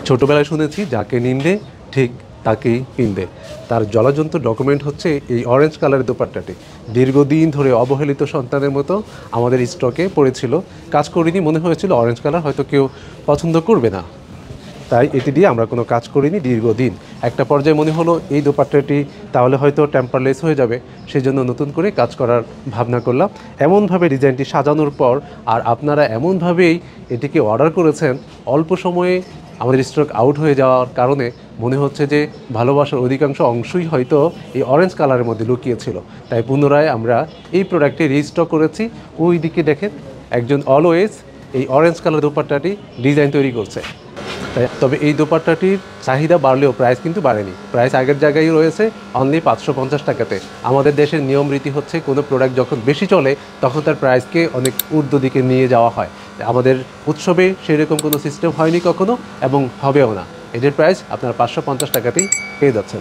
ছোটোবেলায় শুনেছি যাকে নিন্দে ঠিক তাকেই পিন্দে। তার জলজন্ত ডকুমেন্ট হচ্ছে এই অরেঞ্জ কালারের দোপাট্টাটি। দীর্ঘদিন ধরে অবহেলিত সন্তানের মতো আমাদের স্টকে পড়েছিল, কাজ করিনি, মনে হয়েছিল অরেঞ্জ কালার হয়তো কেউ পছন্দ করবে না, তাই এটি দিয়ে আমরা কোনো কাজ করিনি দীর্ঘদিন। একটা পর্যায়ে মনে হলো এই দোপাট্টাটি তাহলে হয়তো টেম্পারলেস হয়ে যাবে, সেই জন্য নতুন করে কাজ করার ভাবনা করলাম। এমনভাবে ডিজাইনটি সাজানোর পর আর আপনারা এমনভাবেই এটিকে অর্ডার করেছেন, অল্প সময়ে আমাদের স্টক আউট হয়ে যাওয়ার কারণে মনে হচ্ছে যে ভালোবাসার অধিকাংশ অংশই হয়তো এই অরেঞ্জ কালারের মধ্যে লুকিয়েছিল। তাই পুনরায় আমরা এই প্রোডাক্টটি রিস্টক করেছি। ওই দিকে দেখেন একজন অলওয়েজ এই অরেঞ্জ কালার দোপাট্টাটি ডিজাইন তৈরি করছে। তবে এই দোপাট্টাটির চাহিদা বাড়লেও প্রাইস কিন্তু বাড়েনি, প্রাইস আগের জায়গায় রয়েছে অনলি 550 টাকাতে। আমাদের দেশের নিয়ম রীতি হচ্ছে কোনো প্রোডাক্ট যখন বেশি চলে তখন তার প্রাইসকে অনেক ঊর্ধ্ব দিকে নিয়ে যাওয়া হয়। আমাদের উৎসবে সেরকম কোনো সিস্টেম হয়নি কখনো এবং হবেও না। এটার প্রাইস আপনারা 550 টাকাতেই পেয়ে যাচ্ছেন।